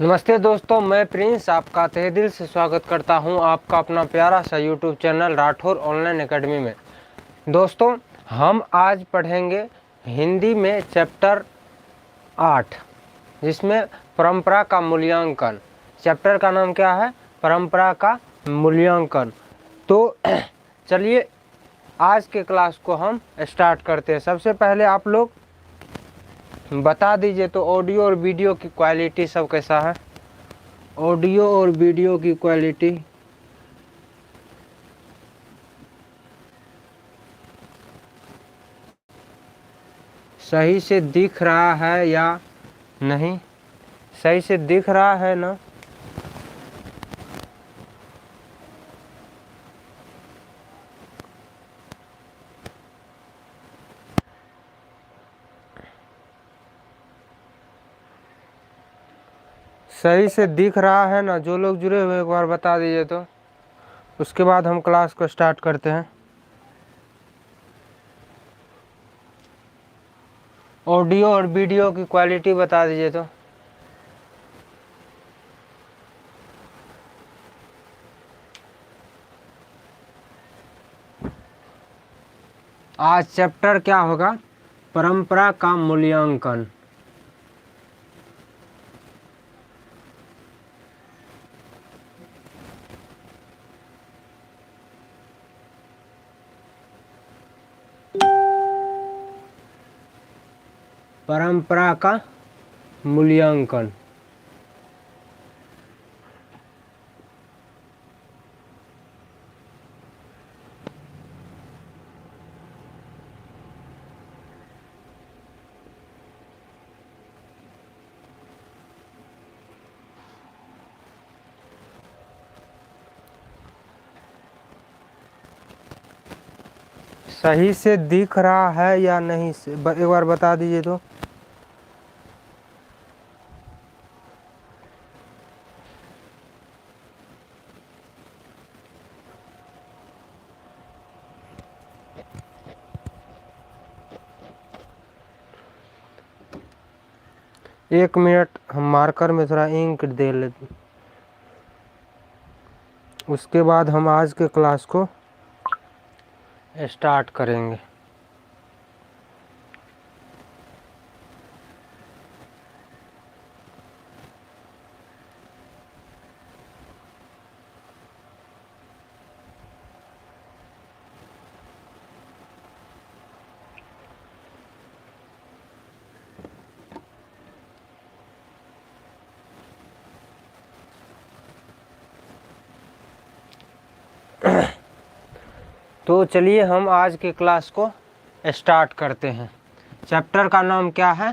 नमस्ते दोस्तों, मैं प्रिंस आपका तहे दिल से स्वागत करता हूं आपका अपना प्यारा सा YouTube channel Rathore online academy में। दोस्तों, हम आज पढ़ेंगे हिंदी में चैप्टर 8, जिसमें परंपरा का मूल्यांकन। चैप्टर का नाम क्या है? परंपरा का मूल्यांकन। तो चलिए आज के क्लास को हम स्टार्ट करते हैं। सबसे पहले आप लोग बता दीजिए तो ऑडियो और वीडियो की क्वालिटी सब कैसा है? ऑडियो और वीडियो की क्वालिटी सही से दिख रहा है या नहीं? सही से दिख रहा है ना? सही से दिख रहा है ना? जो लोग जुड़े हुए एक बार बता दीजिए तो उसके बाद हम क्लास को स्टार्ट करते हैं। ऑडियो और वीडियो की क्वालिटी बता दीजिए तो। आज चैप्टर क्या होगा? परंपरा का मूल्यांकन। परंपरा का मूल्यांकन। सही से दिख रहा है या नहीं? एक बार बता दीजिए तो। एक मिनट, हम मार्कर में थोड़ा इंक दे लेते, उसके बाद हम आज के क्लास को स्टार्ट करेंगे। तो चलिए हम आज के क्लास को स्टार्ट करते हैं। चैप्टर का नाम क्या है?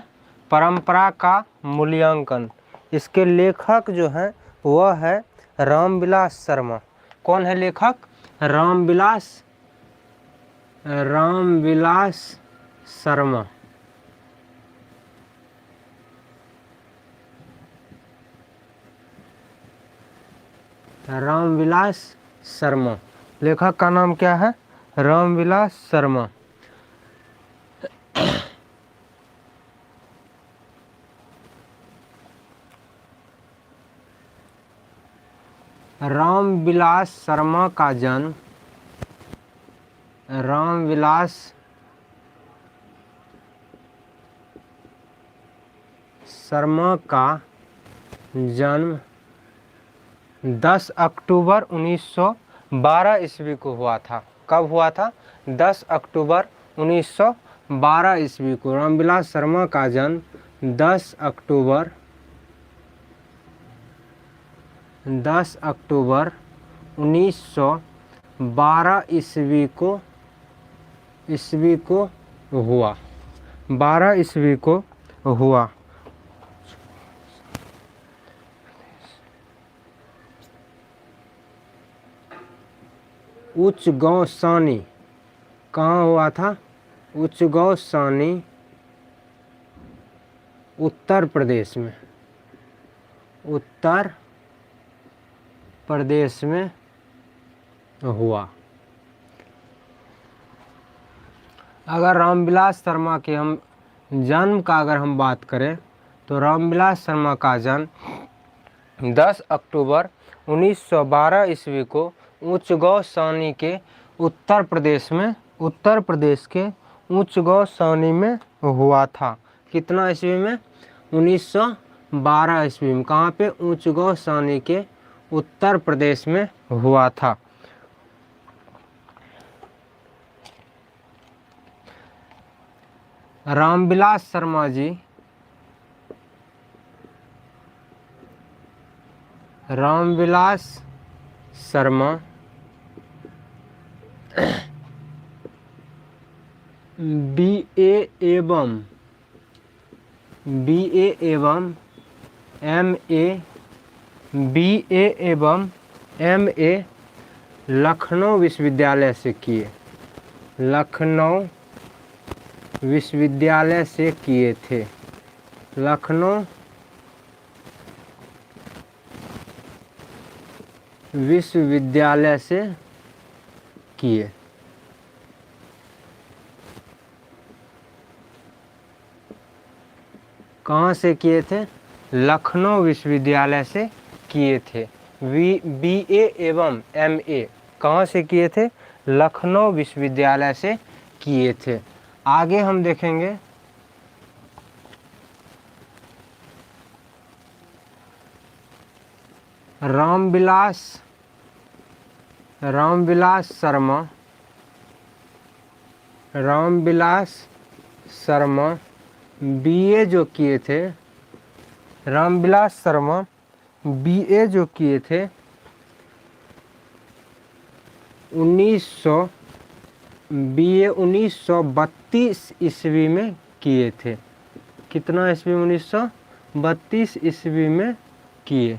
परंपरा का मूल्यांकन। इसके लेखक जो हैं वह है रामविलास शर्मा। कौन है लेखक? रामविलास शर्मा। रामविलास शर्मा। लेखक का नाम क्या है? रामविलास शर्मा। रामविलास शर्मा का जन्म रामविलास शर्मा का जन्म 10 अक्टूबर 1912 ईस्वी को हुआ था। कब हुआ था? 10 अक्टूबर 1912 ईस्वी को रामविलास शर्मा का जन्म 10 अक्टूबर 10 अक्टूबर 1912 ईस्वी को हुआ। 12 ईस्वी को हुआ। उच्च गांव सानी कहाँ हुआ था? उच्च गांव सानी उत्तर प्रदेश में, उत्तर प्रदेश में हुआ। अगर रामविलास शर्मा के हम जन्म का अगर हम बात करें तो रामविलास शर्मा का जन्म 10 अक्टूबर 1912 ईस्वी को उच्च गांव सानी के उत्तर प्रदेश के उच्च गांव सानी में हुआ था। कितना ईस्वी में? 1912 ईस्वी में। कहाँ पे? उच्च गांव सानी के उत्तर प्रदेश में हुआ था। रामविलास शर्मा जी बीए एवं एमए लखनऊ विश्वविद्यालय से किए। लखनऊ विश्वविद्यालय से किए थे। लखनऊ विश्वविद्यालय से किए। कहाँ से किए थे? लखनऊ विश्वविद्यालय से किए थे। बीए एवं एमए कहाँ से किए थे? लखनऊ विश्वविद्यालय से किए थे। आगे हम देखेंगे रामविलास शर्मा बीए जो किए थे। रामविलास शर्मा बीए जो किए थे 1932 ईस्वी में किए थे। कितना ईस्वी में? 1932 ईस्वी में किए।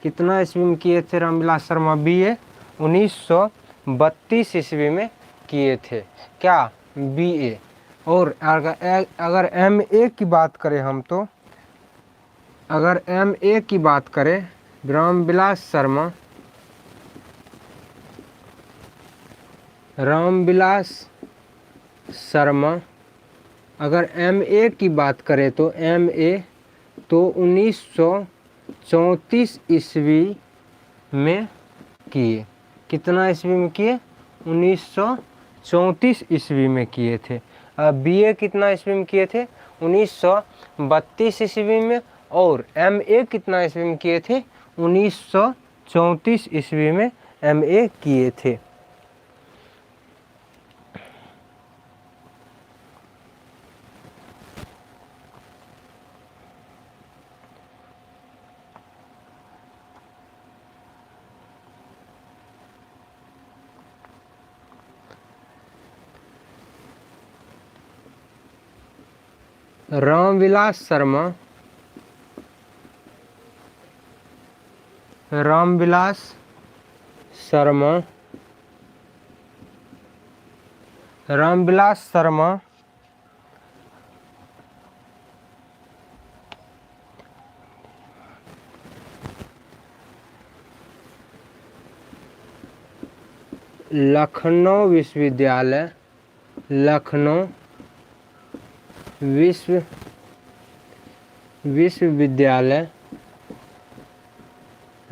कितना ईस्वी में किए थे रामविलास शर्मा बीए? 1932 ईस्वी में किए थे। क्या? बीए। और अगर एमए की बात करें हम तो, अगर एमए की बात करें रामविलास शर्मा अगर एमए की बात करें तो एमए तो 1934 ईस्वी में किए। कितना ईस्वी में किए? 1934 ईस्वी में किए थे। बीए कितना ईस्वी में किए थे? 1932 ईस्वी में। और एमए कितना ईस्वी में किए थे? 1934 ईस्वी में एमए किए थे। रामविलास शर्मा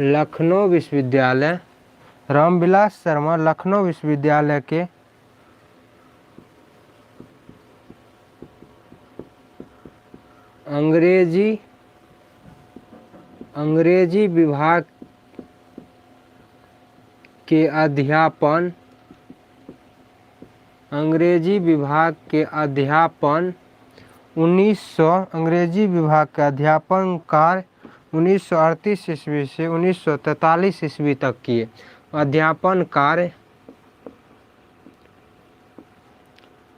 लखनऊ विश्वविद्यालय रामविलास शर्मा लखनऊ विश्वविद्यालय के अंग्रेजी विभाग के अध्यापन अंग्रेजी विभाग के अध्यापन कार्य 1938 ईस्वी से 1943 ईस्वी तक किए। अध्यापन कार्य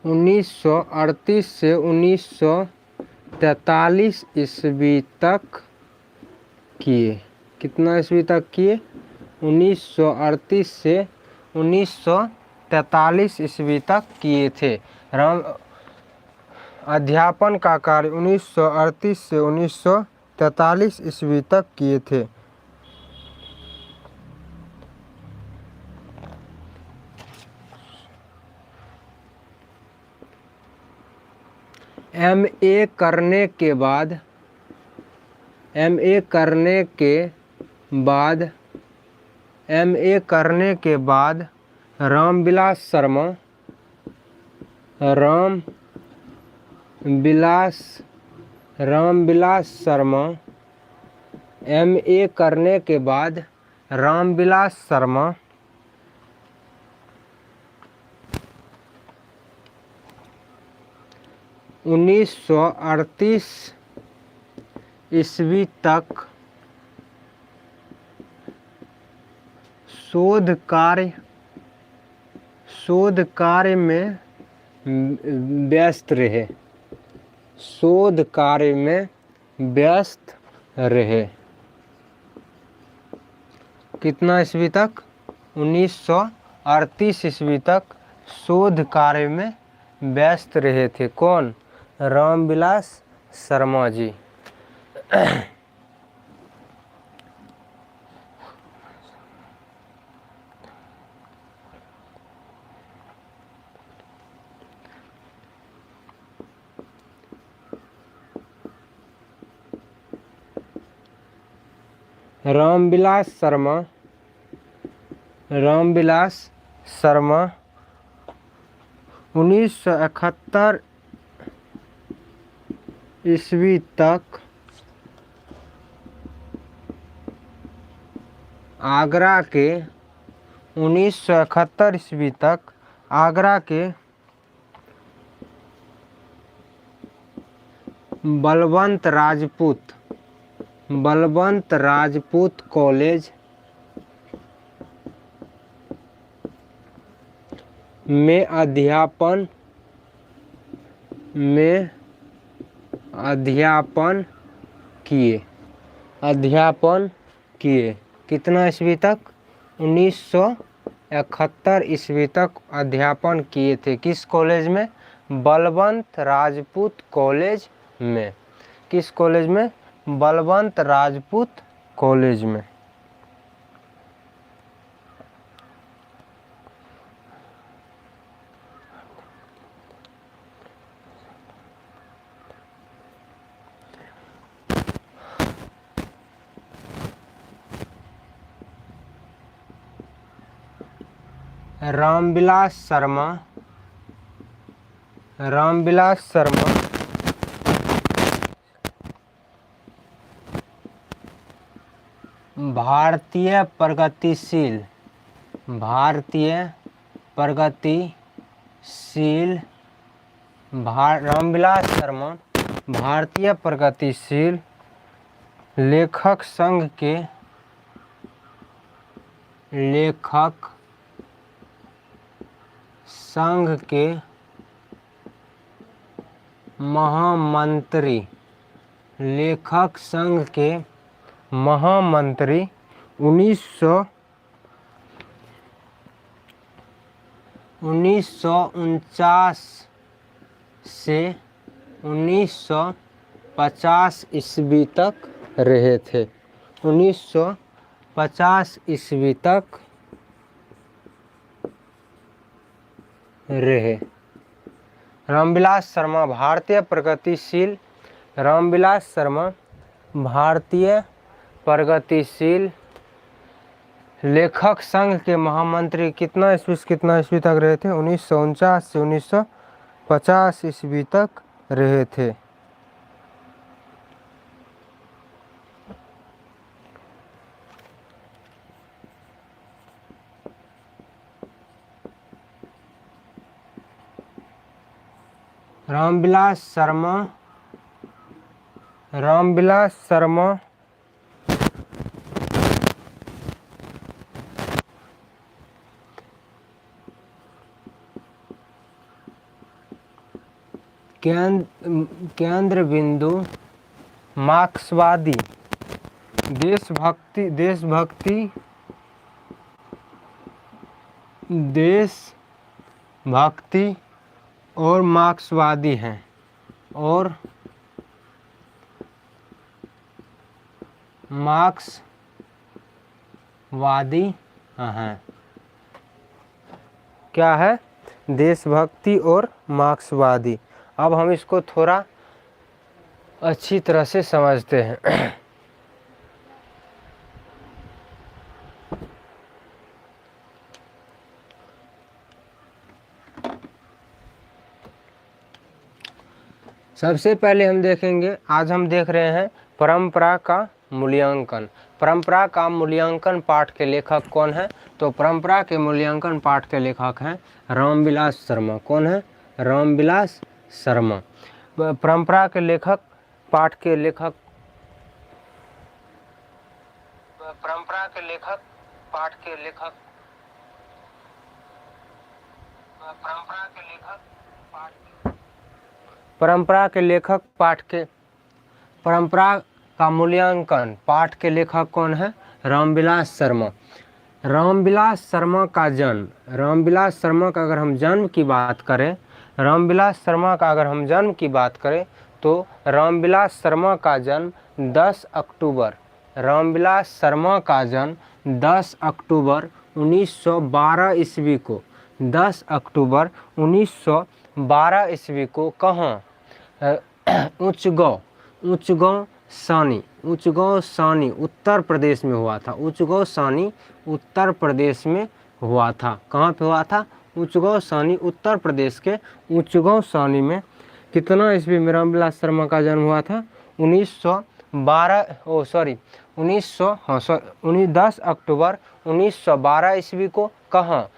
1938 से 1943 ईस्वी तक किए। कितना ईस्वी तक किए? 1938 से 1943 ईस्वी तक किए थे। राम अध्यापन का कार्य 1938 से 1943 ईस्वी तक किए थे। एमए करने के बाद रामविलास शर्मा एमए करने के बाद रामविलास शर्मा 1938 ईस्वी तक शोध कार्य में व्यस्त रहे। कितना ईस्वी तक? 1938 ईस्वी तक शोध कार्य में व्यस्त रहे थे। कौन? रामविलास शर्मा जी। रामविलास शर्मा 1971 ईस्वी तक आगरा के 1971 ईस्वी तक आगरा के बलवंत राजपूत कॉलेज में अध्यापन किए। कितना ईस्वी तक? 1971 ईस्वी तक अध्यापन किए थे। किस कॉलेज में? बलवंत राजपूत कॉलेज में। किस कॉलेज में? बलवंत राजपूत कॉलेज में। रामविलास शर्मा भारतीय प्रगतिशील रामविलास शर्मा भारतीय प्रगतिशील लेखक संघ के महामंत्री 1949 से 1950 ईस्वी तक रहे थे। 1950 ईस्वी तक रहे। रामविलास शर्मा भारतीय प्रगतिशील लेखक संघ के महामंत्री कितना ईस्वी तक रहे थे? 1949 से 1950 ईस्वी तक रहे थे। रामविलास शर्मा केंद्र बिंदु मार्क्सवादी देशभक्ति और मार्क्सवादी हैं और मार्क्सवादी हैं। क्या है? देशभक्ति और मार्क्सवादी। अब हम इसको थोड़ा अच्छी तरह से समझते हैं। सबसे पहले हम देखेंगे, आज हम देख रहे हैं परंपरा का मूल्यांकन। परंपरा का मूल्यांकन पाठ के लेखक कौन है? तो परंपरा के मूल्यांकन पाठ के लेखक हैं रामविलास शर्मा। कौन है? रामविलास शर्मा। परंपरा के लेखक पाठ के लेखक परंपरा के लेखक पाठ के लेखक परंपरा के लेखक पाठ परंपरा के लेखक पाठ के परंपरा का मूल्यांकन पाठ के लेखक कौन है? रामविलास शर्मा। रामविलास शर्मा का जन्म, रामविलास शर्मा का अगर हम जन्म की बात करें, रामविलास शर्मा का अगर हम जन्म की बात करें तो रामविलास शर्मा का जन्म 10 अक्टूबर, रामविलास शर्मा का जन्म 10 अक्टूबर 1912 ईस्वी को, 10 अक्टूबर 1912 ईस्वी को कहाँ? ऊंचगांव सानी उत्तर प्रदेश में हुआ था। ऊंचगांव सानी उत्तर प्रदेश में हुआ था। कहाँ पे हुआ था? ऊंचगांव सानी उत्तर प्रदेश के ऊंचगांव सानी में। कितना ईस्वी में रामविलास शर्मा का जन्म हुआ था? 10 अक्टूबर 1912 ईस्वी को। कहाँ?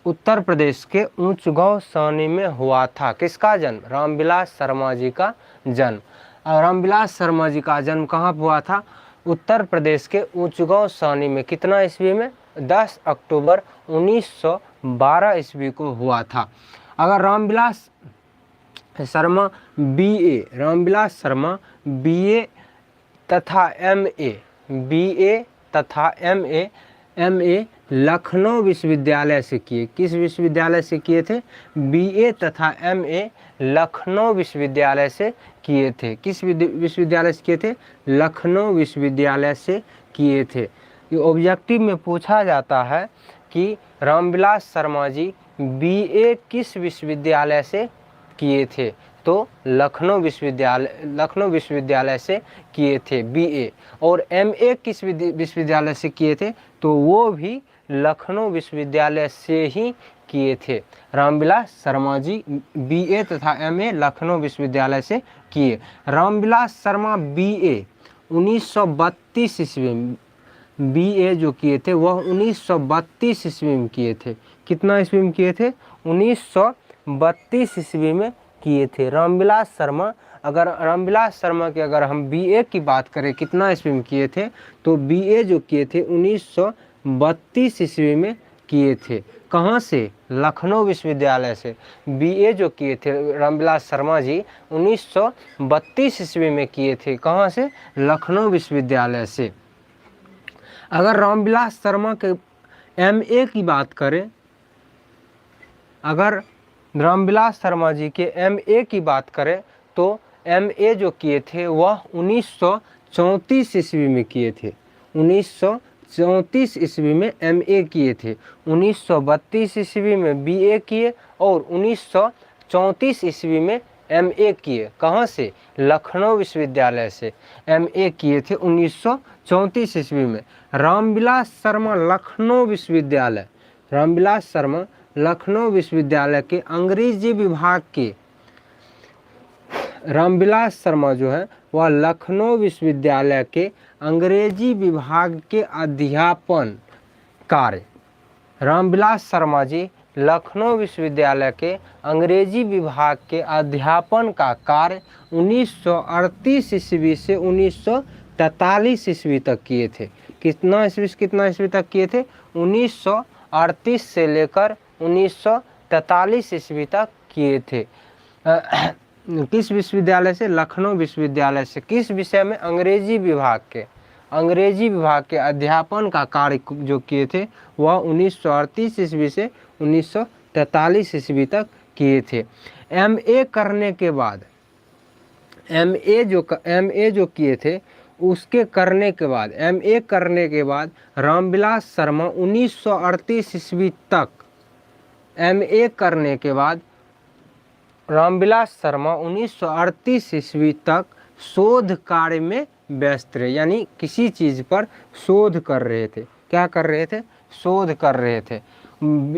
उत्तर प्रदेश के ऊंचगांव सानी में हुआ था। किसका जन्म? रामविलास शर्मा जी का जन्म। रामविलास शर्मा जी का जन्म कहाँ हुआ था? उत्तर प्रदेश के ऊंचगांव सानी में। कितना ईस्वी में? 10 अक्टूबर 1912 ईस्वी को हुआ था। अगर रामविलास शर्मा बीए तथा एमए लखनऊ विश्वविद्यालय से किए। किस विश्वविद्यालय से किए थे? बीए तथा एमए लखनऊ विश्वविद्यालय से किए थे। किस विश्वविद्यालय से किए थे? लखनऊ विश्वविद्यालय से किए थे। ये ऑब्जेक्टिव में पूछा जाता है कि रामविलास शर्मा जी बीए किस विश्वविद्यालय से किए थे? तो लखनऊ विश्वविद्यालय से किए थे बीए। और एमए किस विश्वविद्यालय से किए थे? तो वो भी लखनऊ विश्वविद्यालय से ही किए थे। रामविलास शर्मा जी बीए तथा एमए लखनऊ विश्वविद्यालय से किए। रामविलास शर्मा बीए 1932 ईस्वी में बीए जो किए थे वह 1932 ईस्वी में किए थे। कितना ईस्वी में किए थे? 1932 ईस्वी में किए थे। रामविलास शर्मा की अगर हम बीए की बात करें कितना ईस्वी में किए थे? तो बीए जो किए थे 1932 ईस्वी में किए थे। कहाँ से? लखनऊ विश्वविद्यालय से। बीए जो किए थे रामविलास शर्मा जी 1932 ईस्वी में किए थे। कहाँ से? लखनऊ विश्वविद्यालय से। अगर रामविलास शर्मा के एमए की बात करें, अगर रामविलास शर्मा जी के एमए की बात करें तो एमए जो किए थे वह 1934 ईस्वी में किए थे। 1934 ईस्वी में एमए किए थे। 1932 ईस्वी में बीए किए और 1934 ईस्वी में एमए किए। कहाँ से? लखनऊ विश्वविद्यालय से एमए किए थे 1934 ईस्वी में। रामविलास शर्मा लखनऊ विश्वविद्यालय के अंग्रेजी विभाग के रामविलास शर्मा जो है वह लखनऊ विश्वविद्यालय के अंग्रेजी विभाग के अध्यापन कार्य। रामविलास शर्मा जी लखनऊ विश्वविद्यालय के अंग्रेजी विभाग के अध्यापन का कार्य 1938 ईस्वी से 1943 ईस्वी तक किए थे। कितना ईस्वी तक किए थे? 1938 से लेकर 1943 ईस्वी तक किए थे। किस विश्वविद्यालय से? लखनऊ विश्वविद्यालय से। किस विषय में? अंग्रेजी विभाग के। अंग्रेजी विभाग के अध्यापन का कार्य जो किए थे वह 1938 ईस्वी से 1943 ईस्वी तक किए थे। एमए करने के बाद, एमए जो किए थे उसके करने के बाद, एमए करने के बाद रामविलास शर्मा 1938 ईस्वी तक, एमए करने के बाद रामविलास शर्मा 1938 ईस्वी तक शोध कार्य में व्यस्त रहे, यानी किसी चीज़ पर शोध कर रहे थे। क्या कर रहे थे? शोध कर रहे थे।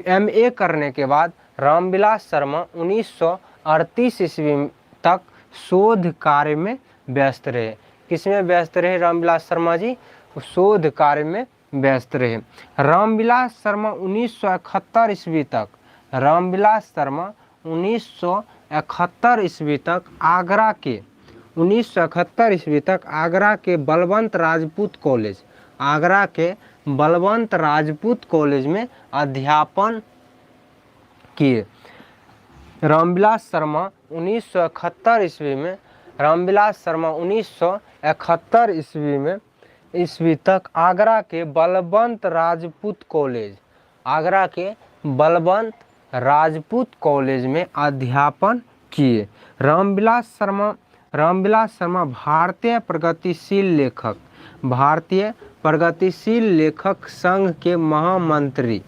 एमए करने के बाद रामविलास शर्मा 1938 ईस्वी तक शोध कार्य में व्यस्त रहे। किसमें व्यस्त रहे रामविलास शर्मा जी? शोध कार्य में व्यस्त रहे। रामविलास शर्मा 1971 ईस्वी तक, रामविलास शर्मा 1971 ईस्वी तक आगरा के, 1971 ईस्वी तक आगरा के बलवंत राजपूत कॉलेज, आगरा के बलवंत राजपूत कॉलेज में अध्यापन किए। रामविलास शर्मा 1971 ईस्वी में, रामविलास शर्मा 1971 ईस्वी तक आगरा के बलवंत राजपूत कॉलेज, आगरा के बलवंत राजपूत कॉलेज में अध्यापन किए। रामविलास शर्मा भारतीय प्रगतिशील लेखक, भारतीय प्रगतिशील लेखक संघ के महामंत्री।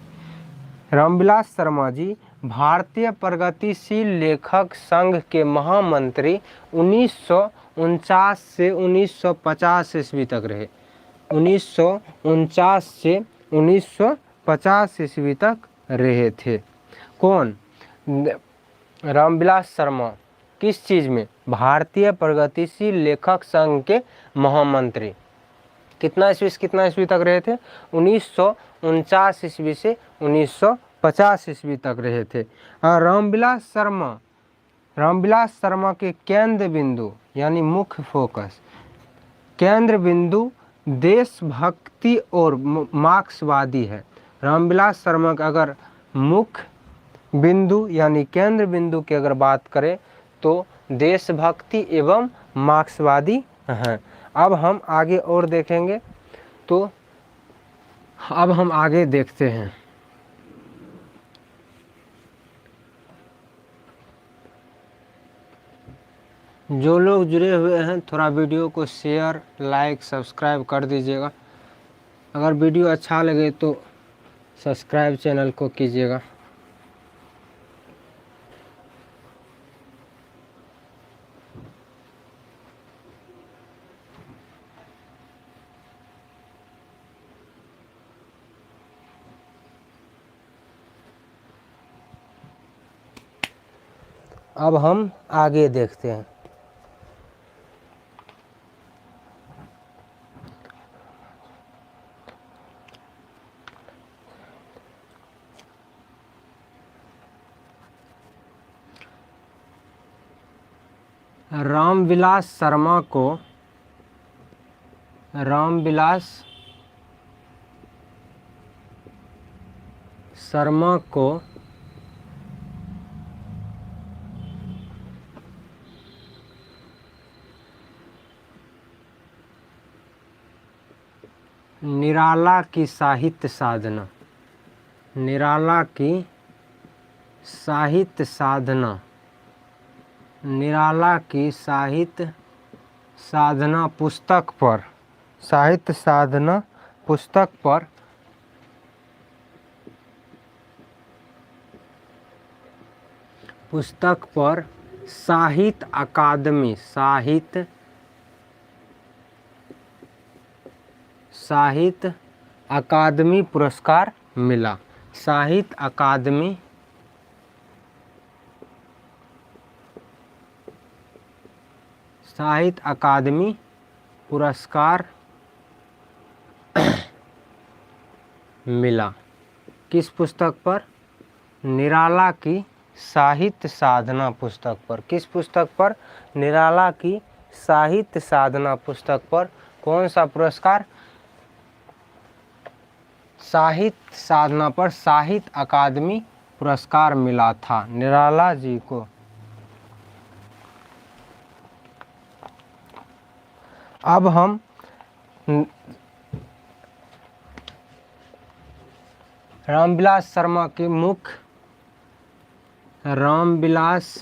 रामविलास शर्मा जी भारतीय प्रगतिशील लेखक संघ के महामंत्री 1949 से 1950 ईस्वी तक रहे। 1949 से 1950 ईस्वी तक रहे थे। कौन? रामविलास शर्मा। किस चीज़ में? भारतीय प्रगतिशील लेखक संघ के महामंत्री। कितना ईस्वी तक रहे थे? 1949 ईस्वी से 1950 ईस्वी तक रहे थे। और रामविलास शर्मा के केंद्र बिंदु यानी मुख्य फोकस, केंद्र बिंदु देशभक्ति और मार्क्सवादी है। रामविलास शर्मा का अगर मुख्य बिंदु यानी केंद्र बिंदु की अगर बात करें तो देशभक्ति एवं मार्क्सवादी हैं। अब हम आगे और देखेंगे, तो अब हम आगे देखते हैं। जो लोग जुड़े हुए हैं थोड़ा वीडियो को शेयर, लाइक, सब्सक्राइब कर दीजिएगा। अगर वीडियो अच्छा लगे तो सब्सक्राइब चैनल को कीजिएगा। अब हम आगे देखते हैं। रामविलास शर्मा को निराला की साहित्य साधना, निराला की साहित्य साधना, निराला की साहित्य साधना पुस्तक पर, साहित्य साधना पुस्तक पर साहित्य अकादमी, साहित्य अकादमी पुरस्कार मिला। साहित्य अकादमी पुरस्कार मिला। किस पुस्तक पर? निराला की साहित्य साधना पुस्तक पर। किस पुस्तक पर? निराला की साहित्य साधना पुस्तक पर कौन सा पुरस्कार? साहित्य साधना पर साहित्य अकादमी पुरस्कार मिला था निराला जी को। अब हम रामविलास शर्मा के रामविलास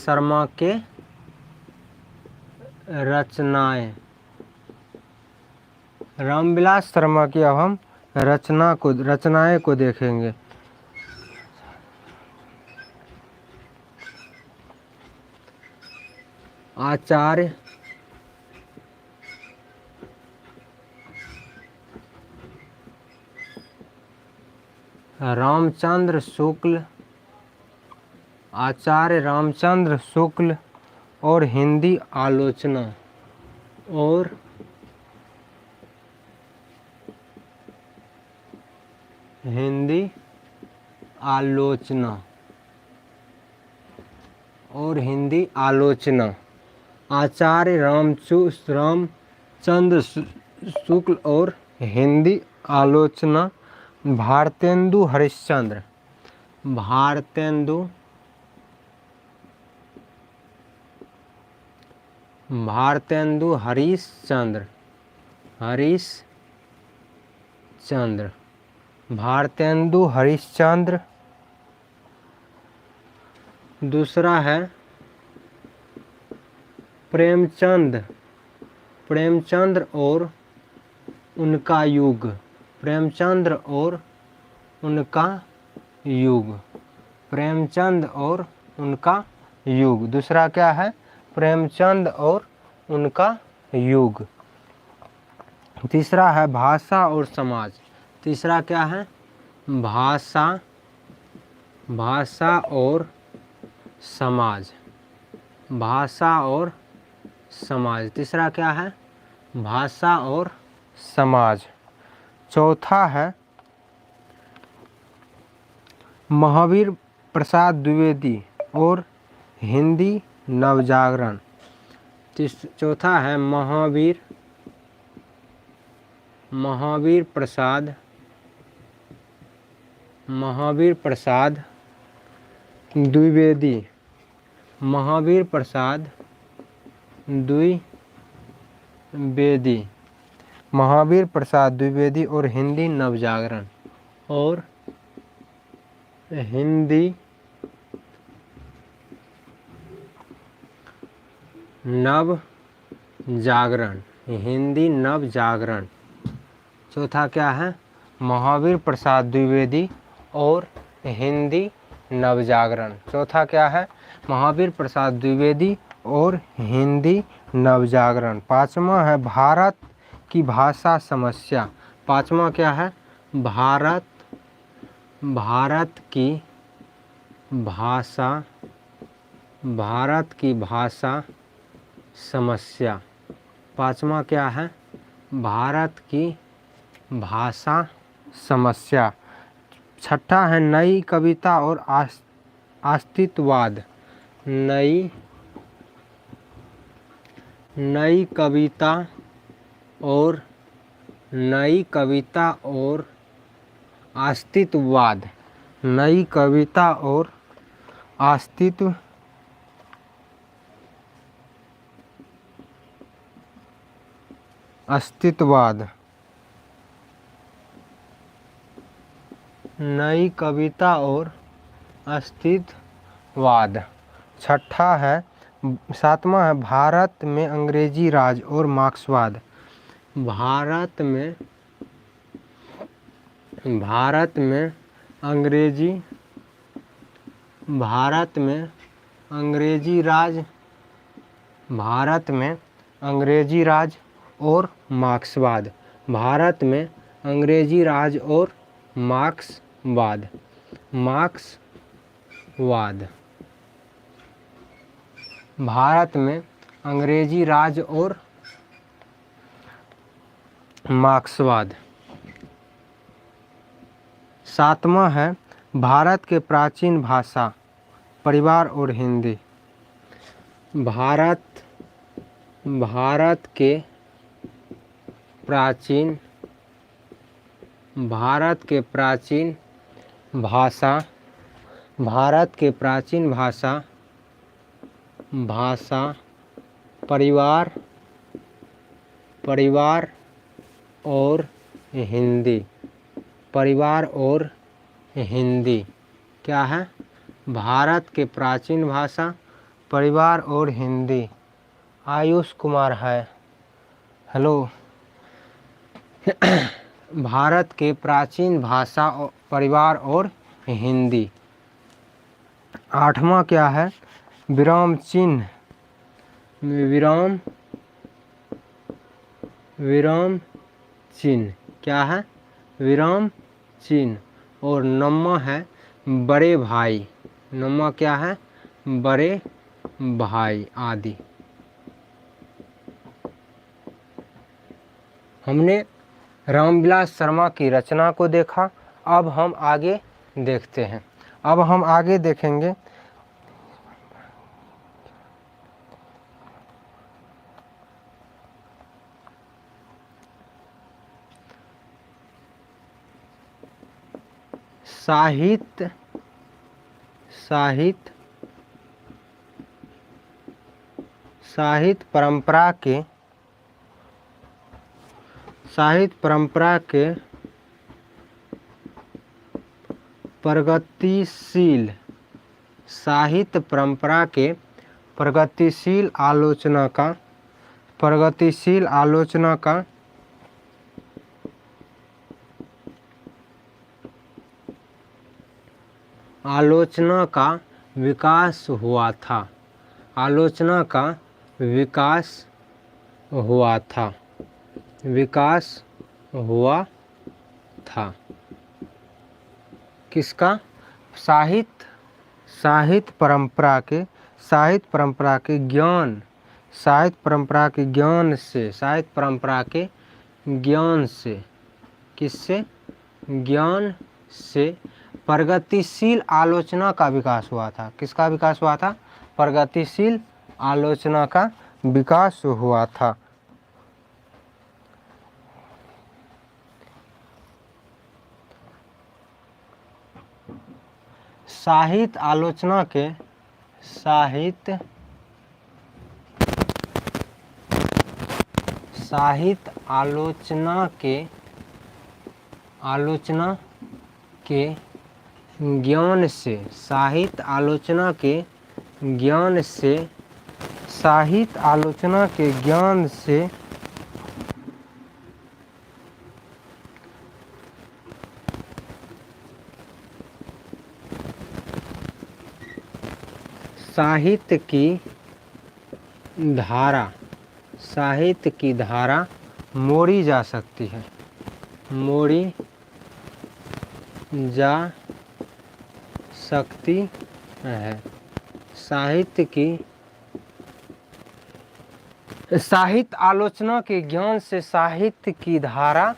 शर्मा के रामविलास शर्मा की अब हम रचनाएं को देखेंगे। आचार्य रामचंद्र शुक्ल और हिंदी आलोचना आचार्य रामचंद्र शुक्ल और हिंदी आलोचना भारतेंदु हरिश्चंद्र दूसरा है प्रेमचंद और उनका युग दूसरा क्या है? प्रेमचंद और उनका युग। तीसरा है भाषा और समाज। तीसरा क्या है? भाषा और समाज। तीसरा क्या है? भाषा और समाज। चौथा है महावीर प्रसाद द्विवेदी और हिंदी नवजागरण। चौथा है महावीर प्रसाद द्विवेदी। महावीर प्रसाद द्विवेदी और हिंदी नवजागरण हिंदी नवजागरण। चौथा क्या है? महावीर प्रसाद द्विवेदी और हिंदी नवजागरण। चौथा क्या है? महावीर प्रसाद द्विवेदी और हिंदी नवजागरण। पांचवा है भारत की भाषा समस्या। पांचवा क्या है? भारत की भाषा समस्या। पांचवा क्या है? भारत की भाषा समस्या। छठा है नई कविता और अस्तित्ववाद। नई कविता और अस्तित्ववाद। अस्तित्ववाद। नई कविता और अस्तित्ववाद। छठा है सातवां है भारत में अंग्रेजी राज और मार्क्सवाद। भारत में अंग्रेजी राज और मार्क्सवाद। भारत में अंग्रेजी राज और मार्क्सवाद। भारत में अंग्रेजी राज और मार्क्सवाद। सातवां है भारत के प्राचीन भाषा परिवार और हिंदी। भारत के प्राचीन भाषा भारत के प्राचीन भाषा परिवार और हिंदी। परिवार और हिंदी क्या है? भारत के प्राचीन भाषा परिवार और हिंदी। आयुष कुमार है, हेलो। भारत के प्राचीन भाषा परिवार और हिंदी। 8वां क्या है? विराम चिन्ह। विराम चिन्ह क्या है? विराम चिन्ह। और 9वां है बड़े भाई। 9वां क्या है? बड़े भाई आदि। हमने रामविलास शर्मा की रचना को देखा। अब हम आगे देखते हैं। अब हम आगे देखेंगे साहित्य परंपरा के प्रगतिशील साहित्य परंपरा के प्रगतिशील आलोचना का विकास हुआ था। आलोचना का विकास हुआ था। किसका? साहित्य परंपरा के ज्ञान से किससे? ज्ञान से प्रगतिशील आलोचना का विकास हुआ था। किसका विकास हुआ था? प्रगतिशील आलोचना का विकास हुआ था। साहित्य आलोचना के ज्ञान से साहित्य की धारा मोड़ी जा सकती है। साहित्य आलोचना के ज्ञान से साहित्य की धारा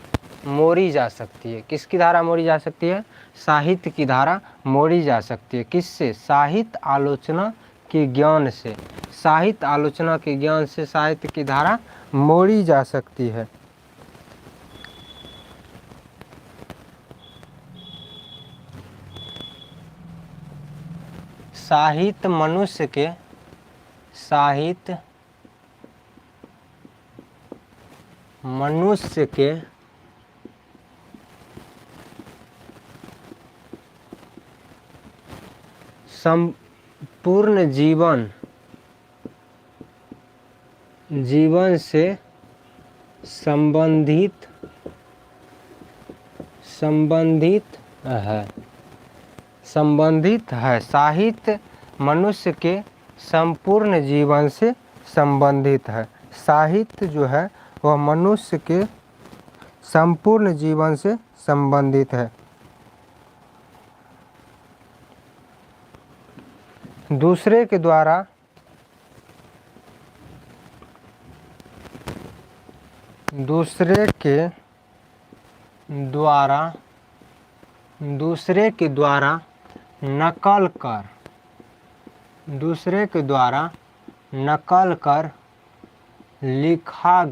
मोड़ी जा सकती है। किसकी धारा मोड़ी जा सकती है? साहित्य की धारा मोड़ी जा सकती है। किससे? साहित्य आलोचना के ज्ञान से। साहित्य आलोचना के ज्ञान से साहित्य की धारा मोड़ी जा सकती है। साहित्य मनुष्य के संपूर्ण जीवन से संबंधित है। साहित्य मनुष्य के संपूर्ण जीवन से संबंधित है। साहित्य जो है वह मनुष्य के संपूर्ण जीवन से संबंधित है। दूसरे के द्वारा नकल कर लिखा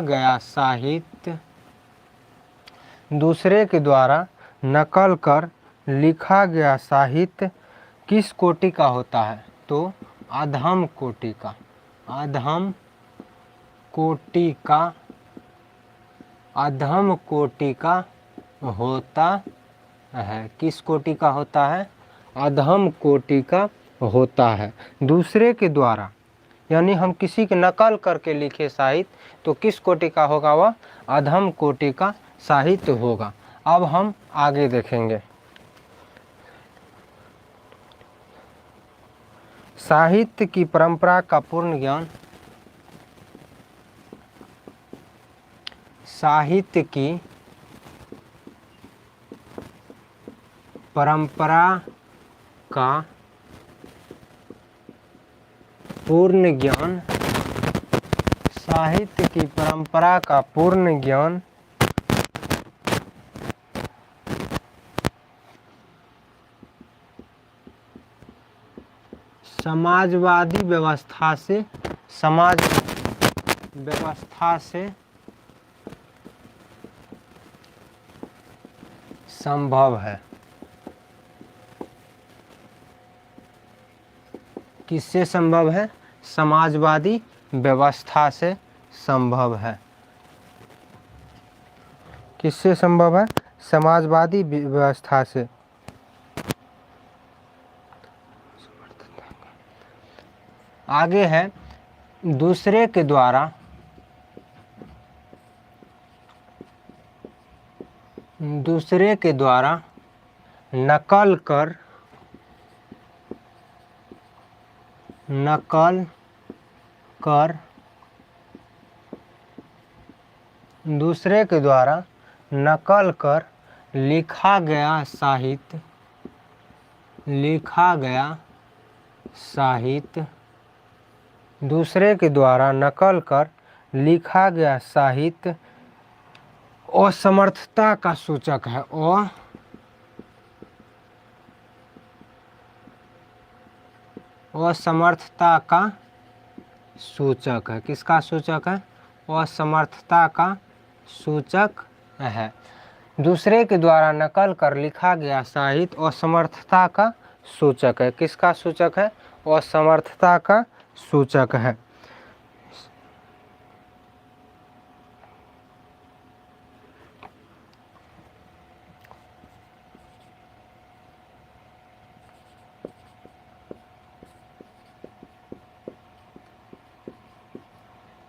गया साहित्य दूसरे के द्वारा नकल कर लिखा गया साहित्य किस कोटि का होता है? तो अधम कोटि का, अधम कोटि का, अधम कोटि का होता है। किस कोटि का होता है? अधम कोटि का होता है। दूसरे के द्वारा यानी हम किसी की नकल करके लिखे साहित्य तो किस कोटि का होगा? वह अधम कोटि का साहित्य होगा। अब हम आगे देखेंगे। साहित्य की परंपरा का पूर्ण ज्ञान, साहित्य की परंपरा का पूर्ण ज्ञान, साहित्य की परंपरा का पूर्ण ज्ञान समाजवादी व्यवस्था से, समाज व्यवस्था से संभव है। किससे संभव है? समाजवादी व्यवस्था से संभव है। किससे संभव है? समाजवादी व्यवस्था से। आगे है दूसरे के द्वारा, दूसरे के द्वारा नकल कर, नकल कर, दूसरे के द्वारा नकल कर लिखा गया साहित्य, लिखा गया साहित्य, दूसरे के द्वारा नकल कर लिखा गया साहित्य असमर्थता का सूचक है। असमर्थता का सूचक है। किसका सूचक है? असमर्थता का सूचक है। दूसरे के द्वारा नकल कर लिखा गया साहित्य असमर्थता का सूचक है। किसका सूचक है? असमर्थता का सूचक है।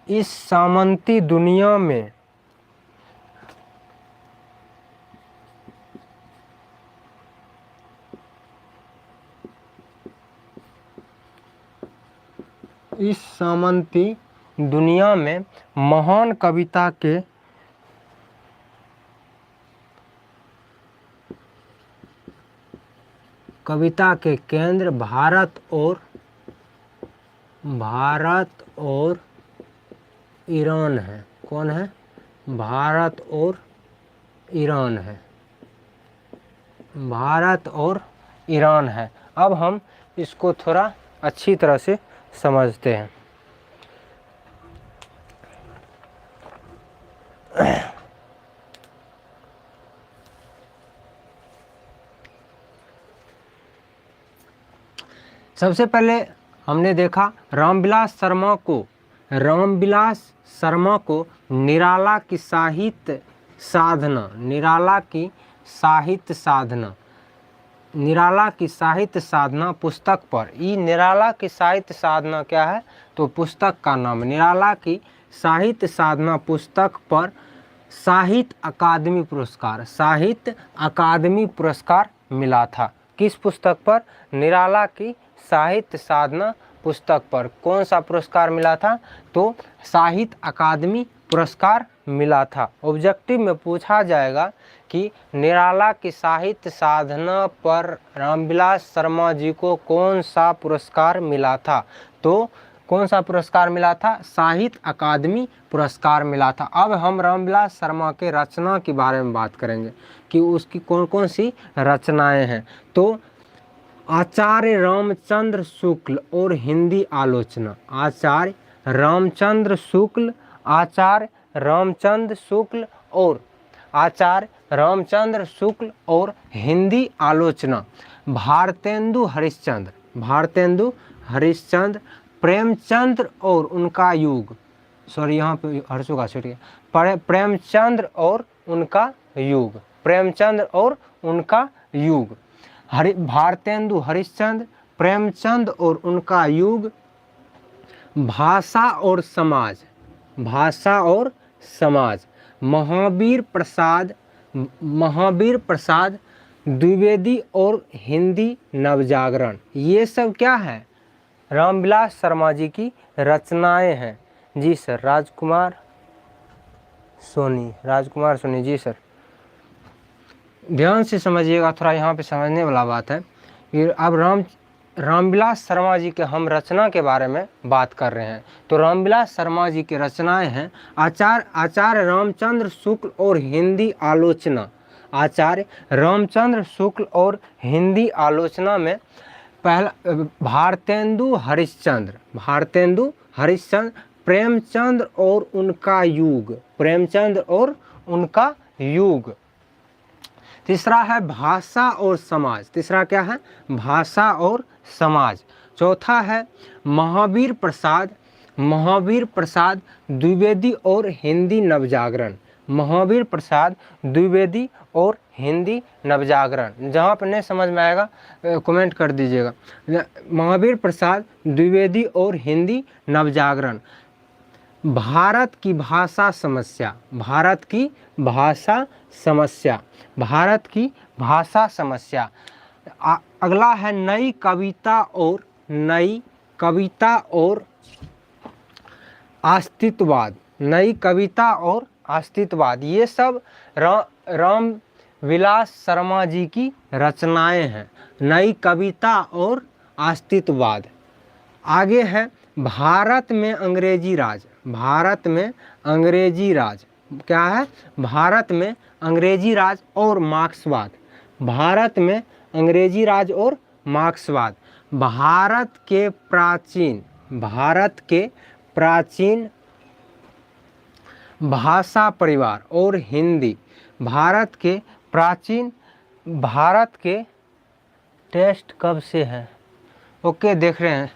इस सामंती दुनिया में इस सामंती दुनिया में महान कविता के केंद्र भारत और ईरान है। कौन है? भारत और ईरान है। भारत और ईरान है। अब हम इसको थोड़ा अच्छी तरह से समझते हैं। सबसे पहले हमने देखा रामविलास शर्मा को निराला की साहित्य साधना, निराला की साहित्य साधना पुस्तक पर। ये निराला की साहित्य साधना क्या है? तो पुस्तक का नाम निराला की साहित्य साधना पुस्तक पर साहित्य अकादमी पुरस्कार मिला था। किस पुस्तक पर? निराला की साहित्य साधना पुस्तक पर कौन सा पुरस्कार मिला था? तो साहित्य अकादमी पुरस्कार मिला था। ऑब्जेक्टिव में पूछा जाएगा कि निराला की साहित्य साधना पर रामविलास शर्मा जी को कौन सा पुरस्कार मिला था? तो कौन सा पुरस्कार मिला था? साहित्य अकादमी पुरस्कार मिला था। अब हम रामविलास शर्मा के रचना के बारे में बात करेंगे कि उसकी कौन कौन सी रचनाएं हैं। तो आचार्य रामचंद्र शुक्ल और हिंदी आलोचना, आचार्य रामचंद्र शुक्ल और आचार्य रामचंद्र शुक्ल और हिंदी आलोचना भारतेंदु हरिश्चंद्र, भारतेंदु हरिश्चंद्र, प्रेमचंद्र और उनका युग, सॉरी यहाँ पे हर्षों का छूट गया, प्रेमचंद्र और उनका युग, प्रेमचंद्र और उनका युग, भारतेंदु हरिश्चंद्र, प्रेमचंद और उनका युग, भाषा और समाज, भाषा और समाज, महावीर प्रसाद, महावीर प्रसाद द्विवेदी और हिंदी नवजागरण। ये सब क्या है? रामविलास शर्मा जी की रचनाएं हैं। जी सर। राजकुमार सोनी, राजकुमार सोनी, जी सर। ध्यान से समझिएगा, थोड़ा यहाँ पे समझने वाला बात है। अब रामविलास शर्मा जी के हम रचना के बारे में बात कर रहे हैं। तो रामविलास शर्मा जी की रचनाएं हैं आचार्य रामचंद्र शुक्ल और हिंदी आलोचना, आचार्य रामचंद्र शुक्ल और हिंदी आलोचना में पहला भारतेंदु हरिश्चंद्र, भारतेंदु हरिश्चंद्र, प्रेमचंद और उनका युग, प्रेमचंद और उनका युग। तीसरा है भाषा और समाज, तीसरा क्या है? भाषा और समाज। चौथा है महावीर प्रसाद, महावीर प्रसाद द्विवेदी और हिंदी नवजागरण, महावीर प्रसाद द्विवेदी और हिंदी नवजागरण। जहाँ पर नहीं समझ में आएगा कमेंट कर दीजिएगा। महावीर प्रसाद द्विवेदी और हिंदी नवजागरण। भारत की भाषा समस्या, भारत की भाषा समस्या, भारत की भाषा समस्या। अगला है नई कविता और, नई कविता और अस्तित्ववाद, नई कविता और अस्तित्ववाद। ये सब रामविलास शर्मा जी की रचनाएं हैं, नई कविता और अस्तित्ववाद। आगे है भारत में अंग्रेजी राज, भारत में अंग्रेजी राज। क्या है? भारत में अंग्रेजी राज और मार्क्सवाद, भारत में अंग्रेजी राज और मार्क्सवाद। भारत के प्राचीन, भारत के प्राचीन भाषा परिवार और हिंदी, भारत के प्राचीन, भारत के टेस्ट कब से है? ओके, देख रहे हैं।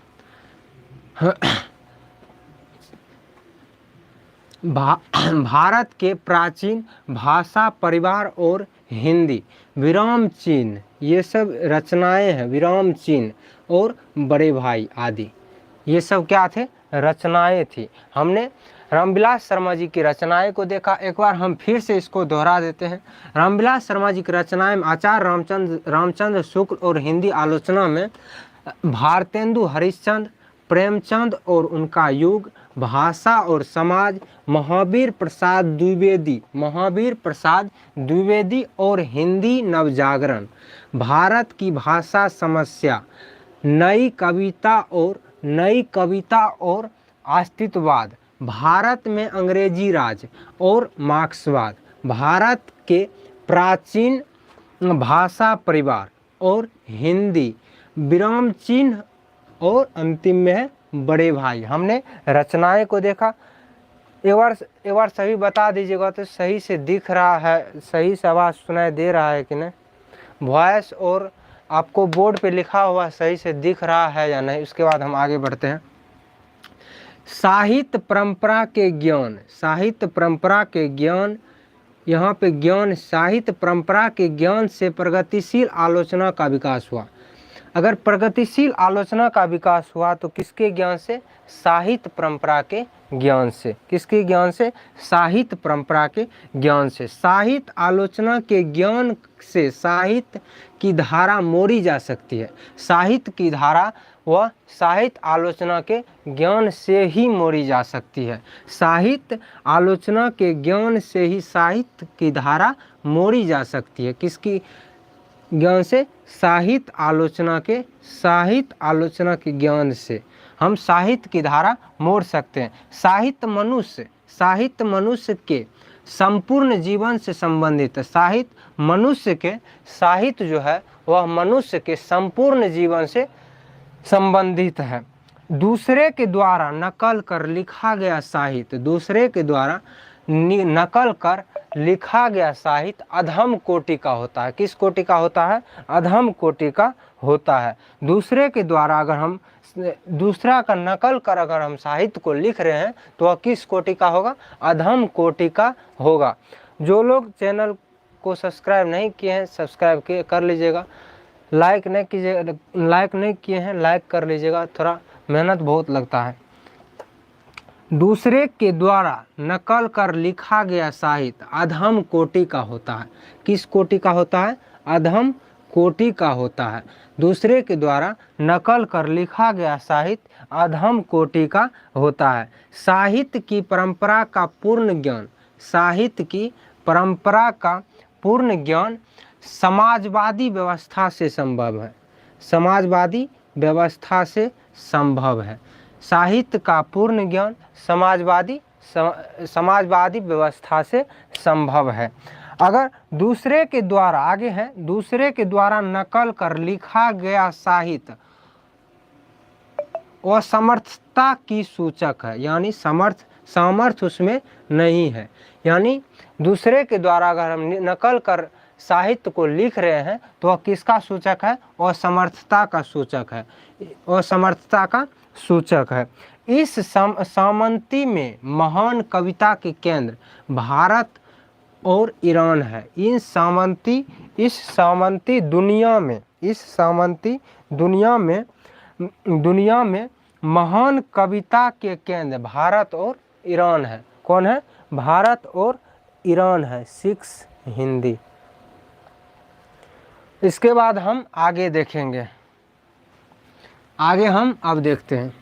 भारत के प्राचीन भाषा परिवार और हिंदी, विराम चिन्ह, ये सब रचनाएं हैं, विराम चिन्ह और बड़े भाई आदि, ये सब क्या थे? रचनाएं थी। हमने रामविलास शर्मा जी की रचनाएं को देखा, एक बार हम फिर से इसको दोहरा देते हैं। रामविलास शर्मा जी की रचनाएं में आचार्य रामचंद्र शुक्ल और हिंदी आलोचना में भारतेंदु हरिश्चंद्र, प्रेमचंद और उनका युग, भाषा और समाज, महावीर प्रसाद द्विवेदी, महावीर प्रसाद द्विवेदी और हिंदी नवजागरण, भारत की भाषा समस्या, नई कविता और अस्तित्ववाद, भारत में अंग्रेजी राज और मार्क्सवाद, भारत के प्राचीन भाषा परिवार और हिंदी, विराम चिन्ह और अंतिम में है बड़े भाई। हमने रचनाएं को देखा। एक बार सभी बता दीजिएगा तो सही से दिख रहा है, सही से आवाज़ सुनाई दे रहा है कि नहीं? वॉइस और आपको बोर्ड पे लिखा हुआ सही से दिख रहा है या नहीं? उसके बाद हम आगे बढ़ते हैं। साहित्य परंपरा के ज्ञान, साहित्य परंपरा के ज्ञान, यहाँ पे ज्ञान, साहित्य परंपरा के ज्ञान से प्रगतिशील आलोचना का विकास हुआ। अगर प्रगतिशील आलोचना का विकास हुआ तो किसके ज्ञान से? साहित्य परंपरा के ज्ञान से। किसके ज्ञान से? साहित्य परंपरा के ज्ञान से। साहित्य आलोचना के ज्ञान से साहित्य की धारा मोड़ी जा सकती है। साहित्य की धारा वह साहित्य आलोचना के ज्ञान से ही मोड़ी जा सकती है। साहित्य आलोचना के ज्ञान से ही साहित्य की धारा मोड़ी जा सकती है। किसकी ज्ञान से? साहित्य आलोचना के ज्ञान से हम साहित्य की धारा मोड़ सकते हैं। साहित्य मनुष्य के संपूर्ण जीवन से संबंधित है। साहित्य जो है वह मनुष्य के संपूर्ण जीवन से संबंधित है। दूसरे के द्वारा नकल कर लिखा गया साहित्य, दूसरे के द्वारा नकल कर लिखा गया साहित्य अधम कोटि का होता है। किस कोटि का होता है? अधम कोटि का होता है। दूसरे के द्वारा अगर हम दूसरा का नकल कर अगर हम साहित्य को लिख रहे हैं तो वह किस कोटि का होगा? अधम कोटि का होगा। जो लोग चैनल को सब्सक्राइब नहीं किए हैं सब्सक्राइब कर लीजिएगा। लाइक नहीं किए हैं लाइक कर लीजिएगा, थोड़ा मेहनत बहुत लगता है। दूसरे के द्वारा नकल कर लिखा गया साहित्य अधम कोटि का होता है। किस कोटि का होता है? अधम कोटि का होता है। दूसरे के द्वारा नकल कर लिखा गया साहित्य अधम कोटि का होता है। साहित्य की परंपरा का पूर्ण ज्ञान, साहित्य की परंपरा का पूर्ण ज्ञान समाजवादी व्यवस्था से संभव है। समाजवादी व्यवस्था से संभव है। साहित्य का पूर्ण ज्ञान समाजवादी व्यवस्था से संभव है। अगर दूसरे के द्वारा आगे है, दूसरे के द्वारा नकल कर लिखा गया साहित्य असमर्थता की सूचक है, यानी सामर्थ्य उसमें नहीं है। यानी दूसरे के द्वारा अगर हम नकल कर साहित्य को लिख रहे हैं तो वह किसका सूचक है? असमर्थता का सूचक है। असमर्थता का सूचक है। इस सामंती में महान कविता के केंद्र भारत और ईरान है। इस सामंती दुनिया में महान कविता के केंद्र भारत और ईरान है। कौन है? भारत और ईरान है। 6 हिंदी। इसके बाद हम आगे देखेंगे। आगे हम अब देखते हैं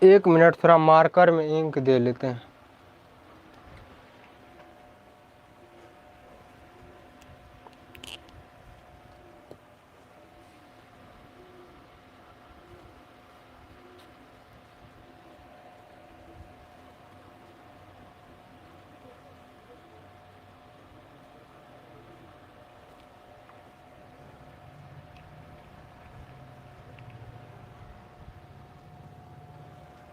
एक मिनट, थोड़ा मार्कर में इंक दे लेते हैं।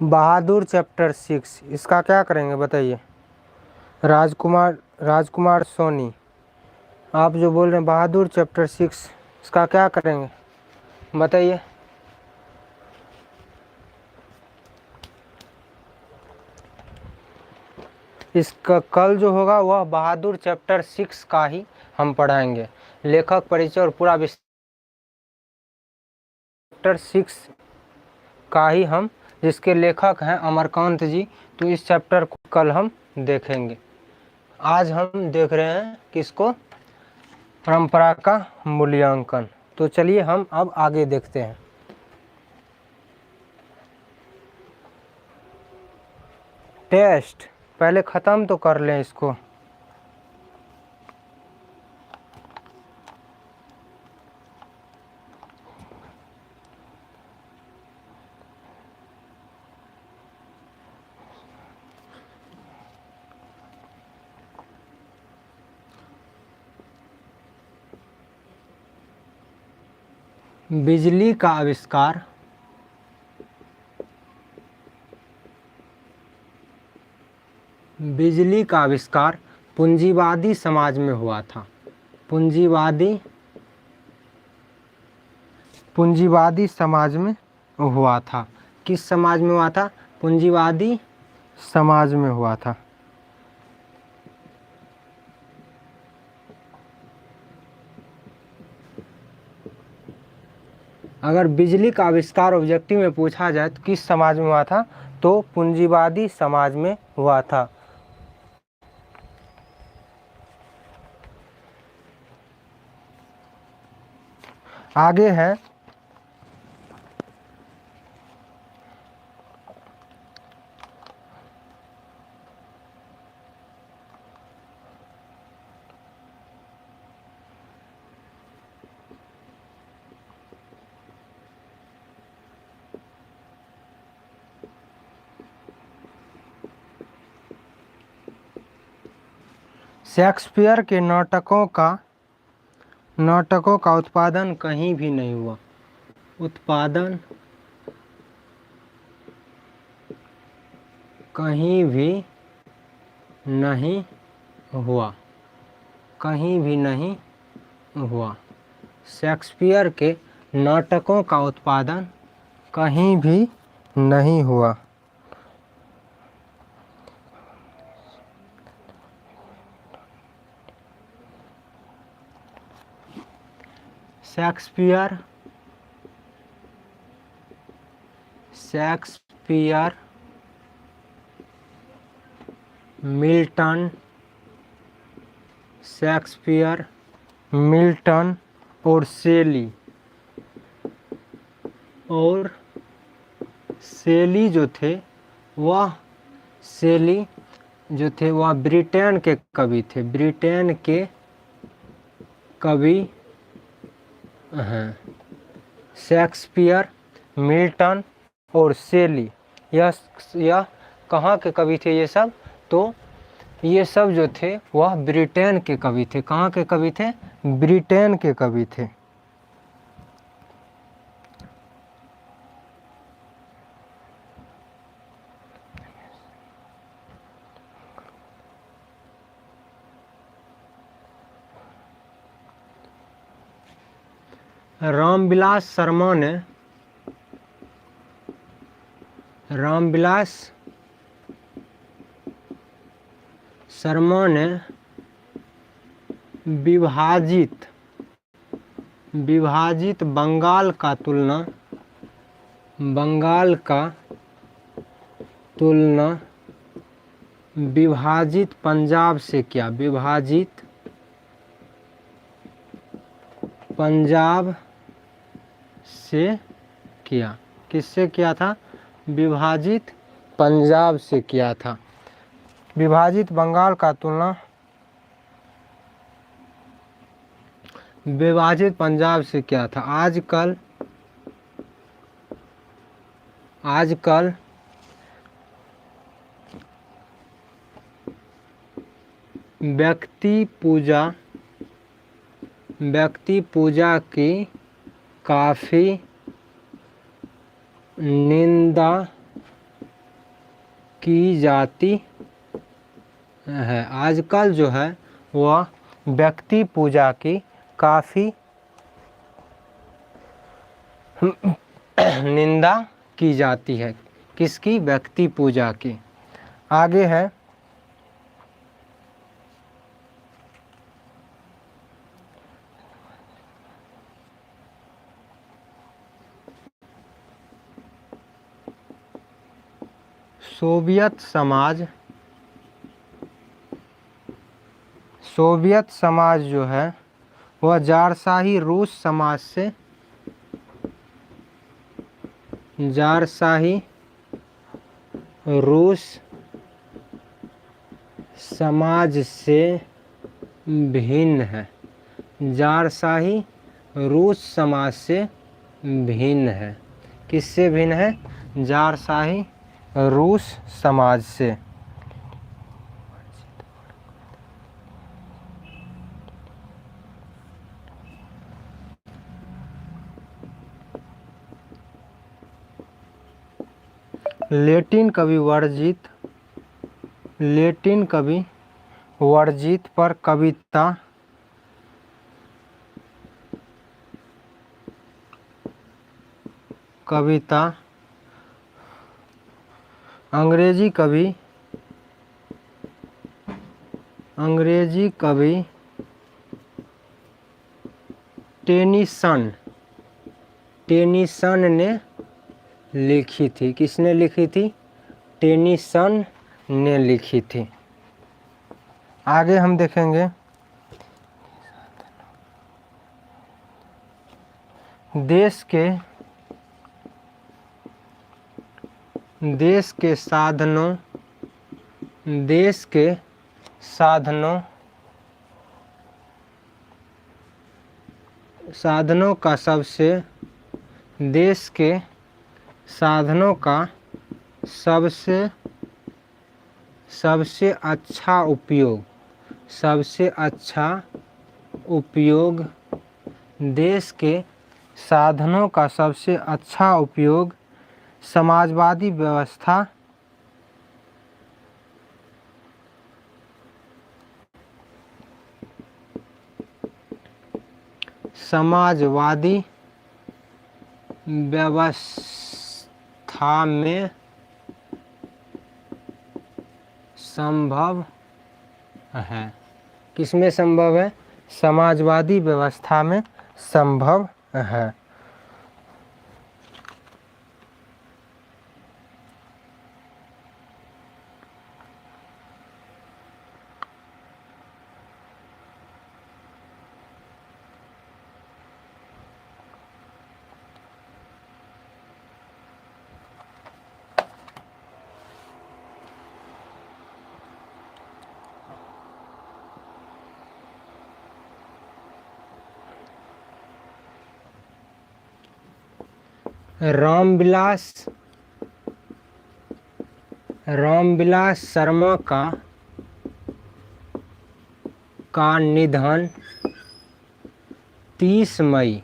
बहादुर चैप्टर 6, इसका क्या करेंगे बताइए? राजकुमार सोनी, आप जो बोल रहे हैं बहादुर चैप्टर 6, इसका क्या करेंगे बताइए? इसका कल जो होगा वह बहादुर चैप्टर 6 का ही हम पढ़ाएंगे। लेखक परिचय और पूरा चैप्टर 6 का ही हम, जिसके लेखक हैं अमरकांत जी, तो इस चैप्टर को कल हम देखेंगे। आज हम देख रहे हैं किसको? परंपरा का मूल्यांकन। तो चलिए हम अब आगे देखते हैं। टेस्ट पहले ख़त्म तो कर लें इसको। बिजली का आविष्कार पूंजीवादी समाज में हुआ था। पूंजीवादी समाज में हुआ था। किस समाज में हुआ था? पूंजीवादी समाज में हुआ था। अगर बिजली का आविष्कार ऑब्जेक्टिव में पूछा जाए तो किस समाज में हुआ था? तो पूंजीवादी समाज में हुआ था। आगे है शेक्सपियर के नाटकों का उत्पादन कहीं भी नहीं हुआ। उत्पादन कहीं भी नहीं हुआ। कहीं भी नहीं हुआ। शेक्सपियर के नाटकों का उत्पादन कहीं भी नहीं हुआ। शेक्सपियर मिल्टन और शेली जो थे वह ब्रिटेन के कवि थे। ब्रिटेन के कवि हैं। शेक्सपियर, मिल्टन और शेली, यह कहाँ के कवि थे ये सब? तो ये सब जो थे वह ब्रिटेन के कवि थे। कहाँ के कवि थे? ब्रिटेन के कवि थे। रामविलास शर्मा ने विभाजित बंगाल का तुलना विभाजित पंजाब से किया। विभाजित पंजाब से किया। किससे किया था? विभाजित पंजाब से किया था। विभाजित बंगाल का तुलना विभाजित पंजाब से किया था। आजकल व्यक्ति पूजा की काफ़ी निंदा की जाती है। आजकल जो है वह व्यक्ति पूजा की काफ़ी निंदा की जाती है। किसकी? व्यक्ति पूजा की। आगे है सोवियत समाज जो है वह जारशाही रूस समाज से भिन्न है। जारशाही रूस समाज से भिन्न है। किससे भिन्न है? जारशाही रूस समाज से। लेटिन कवि वर्जित पर कविता अंग्रेजी कवि टेनीसन ने लिखी थी। किसने लिखी थी? टेनीसन ने लिखी थी। आगे हम देखेंगे देश के साधनों का सबसे अच्छा उपयोग सबसे अच्छा उपयोग, देश के साधनों का सबसे अच्छा उपयोग समाजवादी व्यवस्था, समाजवादी व्यवस्था में संभव है। किसमें संभव है? समाजवादी व्यवस्था में संभव है। रामविलास शर्मा का निधन 30 मई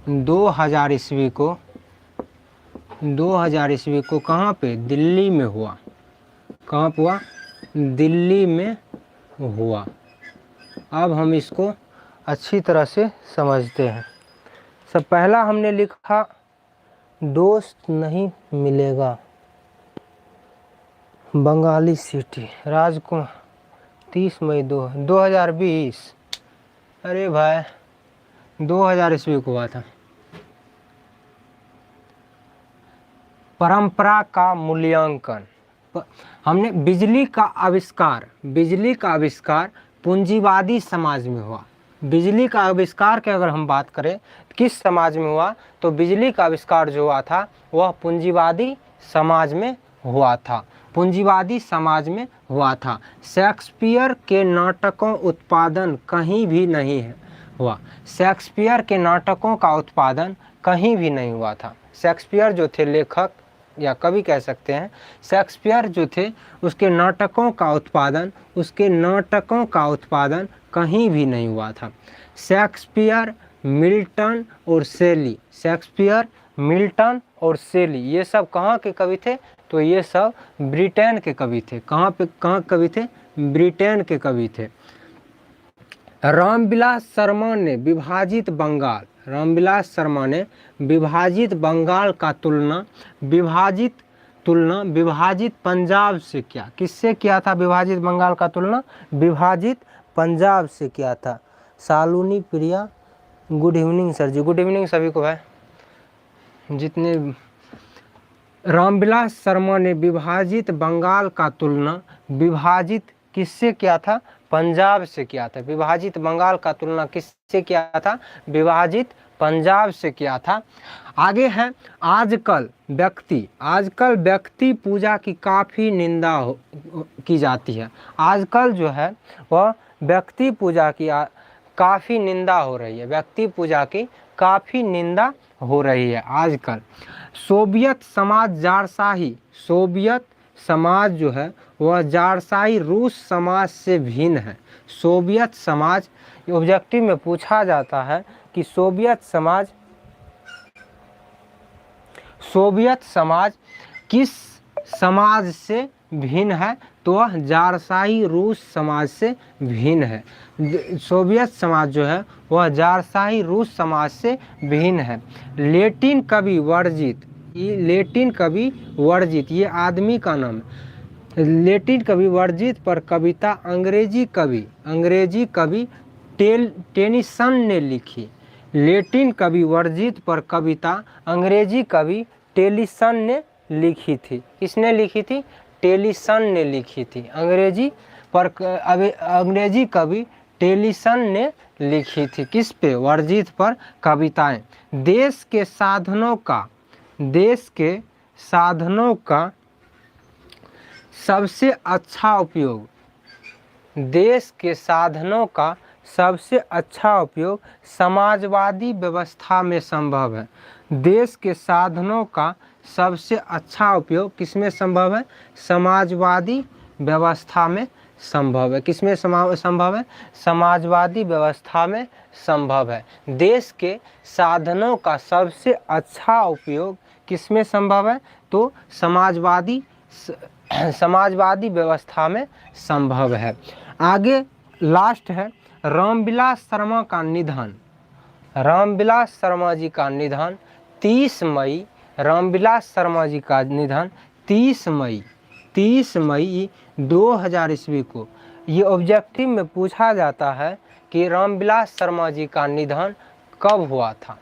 2000 ईस्वी को कहाँ पे? दिल्ली में हुआ। कहाँ पे हुआ? दिल्ली में हुआ। अब हम इसको अच्छी तरह से समझते हैं। सब पहला हमने लिखा दोस्त नहीं मिलेगा, बंगाली सिटी, राजकुमार, 30 मई 2020। अरे भाई 2000 ईस्वी को हुआ था। परंपरा का मूल्यांकन, हमने बिजली का आविष्कार पूंजीवादी समाज में हुआ। बिजली का आविष्कार की अगर हम बात करें किस समाज में हुआ, तो बिजली का आविष्कार जो हुआ था वह पूंजीवादी समाज में हुआ था। पूंजीवादी समाज में हुआ था। शेक्सपियर के नाटकों उत्पादन कहीं भी नहीं हुआ। शेक्सपियर के नाटकों का उत्पादन कहीं भी नहीं हुआ था। शेक्सपियर जो थे लेखक या कवि कह सकते हैं, शेक्सपियर जो थे उसके नाटकों का उत्पादन कहीं भी नहीं हुआ था। शेक्सपियर, मिल्टन और शेली ये सब कहाँ के कवि थे? तो ये सब ब्रिटेन के कवि थे। कहाँ कवि थे? ब्रिटेन के कवि थे। रामविलास शर्मा ने विभाजित बंगाल का तुलना विभाजित पंजाब से किया। किससे किया था विभाजित बंगाल का तुलना? विभाजित पंजाब से किया था। शालुनी प्रिया, गुड इवनिंग सर जी। गुड इवनिंग सभी को भाई। जितने रामविलास शर्मा ने विभाजित बंगाल का तुलना विभाजित किससे किया था? पंजाब से किया था। विभाजित बंगाल का तुलना किससे किया था? विभाजित पंजाब से किया था। आगे है आजकल व्यक्ति पूजा की काफ़ी निंदा की जाती है। आजकल जो है वह व्यक्ति पूजा की काफ़ी निंदा हो रही है। व्यक्ति पूजा की काफ़ी निंदा हो रही है आजकल। सोवियत समाज जो है वह जारशाही रूस समाज से भिन्न है। सोवियत समाज ऑब्जेक्टिव में पूछा जाता है कि सोवियत समाज किस समाज से भिन्न है? तो वह जारशाही रूस समाज से भिन्न है। सोवियत समाज जो है वह जारशाही रूस समाज से भिन्न है। लेटिन कवि वर्जित ये आदमी का नाम है। लेटिन कवि वर्जित पर कविता अंग्रेजी कवि टेनिसन ने लिखी। लेटिन कवि वर्जित पर कविता अंग्रेजी कवि टेलिसन ने लिखी थी। किसने लिखी थी? टेलिसन ने लिखी थी। अंग्रेजी कवि टेलिसन ने लिखी थी। किस पे? वर्जित पर कविताएं। देश के साधनों का सबसे अच्छा उपयोग समाजवादी व्यवस्था में संभव है। देश के साधनों का सबसे अच्छा उपयोग किसमें संभव है? समाजवादी व्यवस्था में संभव है। किसमें संभव है? समाजवादी व्यवस्था में संभव है। देश के साधनों का सबसे अच्छा उपयोग किसमें संभव है? तो समाजवादी व्यवस्था में संभव है। आगे लास्ट है रामविलास शर्मा का निधन। रामविलास शर्मा जी का निधन 30 मई, रामविलास शर्मा जी का निधन 30 मई 2000 ईस्वी को। ये ऑब्जेक्टिव में पूछा जाता है कि रामविलास शर्मा जी का निधन कब हुआ था।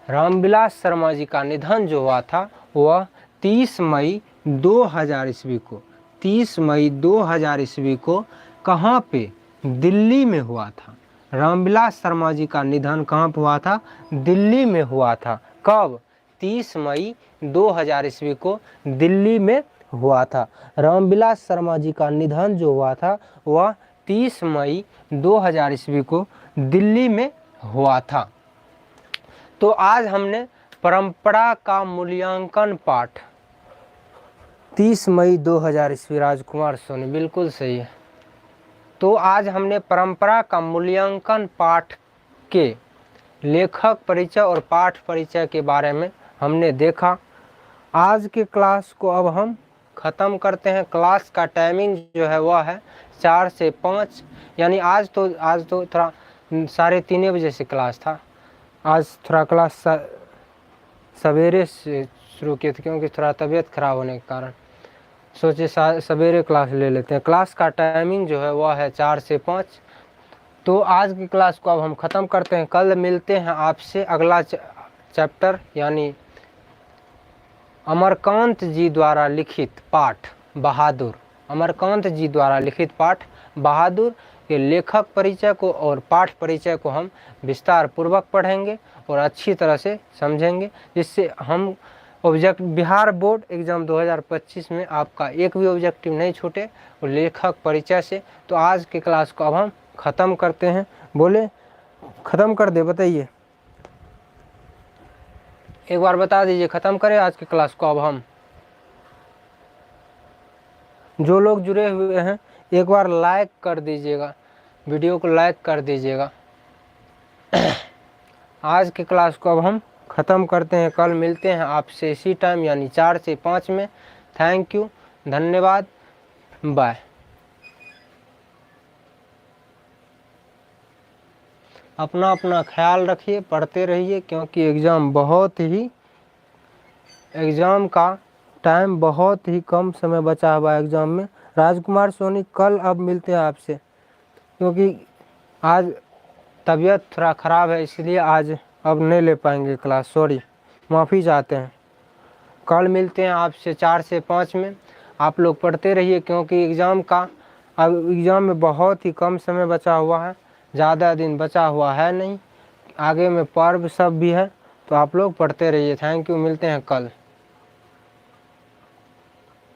रामविलास शर्मा जी का निधन जो हुआ था वह 30 मई 2000 ईस्वी को, 30 मई 2000 ईस्वी को कहाँ पे? दिल्ली में हुआ था। रामविलास शर्मा जी का निधन कहाँ पे हुआ था? दिल्ली में हुआ था। कब? 30 मई 2000 ईस्वी को दिल्ली में हुआ था। रामविलास शर्मा जी का निधन जो हुआ था वह 30 मई 2000 ईस्वी को दिल्ली में हुआ था। तो आज हमने परंपरा का मूल्यांकन पाठ 30 मई 2000 ईस्वी, राजकुमार सोनी बिल्कुल सही है। तो आज हमने परंपरा का मूल्यांकन पाठ के लेखक परिचय और पाठ परिचय के बारे में हमने देखा। आज के क्लास को अब हम ख़त्म करते हैं। क्लास का टाइमिंग जो है वह है 4 से 5, यानी आज तो थोड़ा 3:30 बजे से क्लास था। आज थोड़ा क्लास सवेरे से शुरू किए थे क्योंकि थोड़ा तबीयत ख़राब होने के कारण सोचे सवेरे क्लास ले लेते हैं। क्लास का टाइमिंग जो है वह है 4 से 5। तो आज की क्लास को अब हम ख़त्म करते हैं। कल मिलते हैं आपसे अगला चैप्टर यानी अमरकांत जी द्वारा लिखित पाठ बहादुर। अमरकांत जी द्वारा लिखित पाठ बहादुर के लेखक परिचय को और पाठ परिचय को हम विस्तार पूर्वक पढ़ेंगे और अच्छी तरह से समझेंगे, जिससे हम बिहार बोर्ड एग्ज़ाम 2025 में आपका एक भी ऑब्जेक्टिव नहीं छूटे और लेखक परिचय से। तो आज के क्लास को अब हम ख़त्म करते हैं। बोले ख़त्म कर दे, बताइए एक बार बता दीजिए, ख़त्म करें आज के क्लास को। अब हम जो लोग जुड़े हुए हैं एक बार लाइक कर दीजिएगा, वीडियो को लाइक कर दीजिएगा। आज के क्लास को अब हम ख़त्म करते हैं। कल मिलते हैं आपसे इसी टाइम यानी 4 से 5 में। थैंक यू, धन्यवाद, बाय। अपना अपना ख्याल रखिए, पढ़ते रहिए क्योंकि एग्ज़ाम का टाइम बहुत ही कम समय बचा हुआ है एग्ज़ाम में। राजकुमार सोनी कल अब मिलते हैं आपसे, क्योंकि आज तबीयत थोड़ा ख़राब है इसलिए आज अब नहीं ले पाएंगे क्लास, सॉरी, माफ़ी चाहते हैं। कल मिलते हैं आपसे 4 से 5 में। आप लोग पढ़ते रहिए क्योंकि एग्ज़ाम में बहुत ही कम समय बचा हुआ है, ज़्यादा दिन बचा हुआ है नहीं, आगे में पर्व सब भी है। तो आप लोग पढ़ते रहिए। थैंक यू, मिलते हैं कल।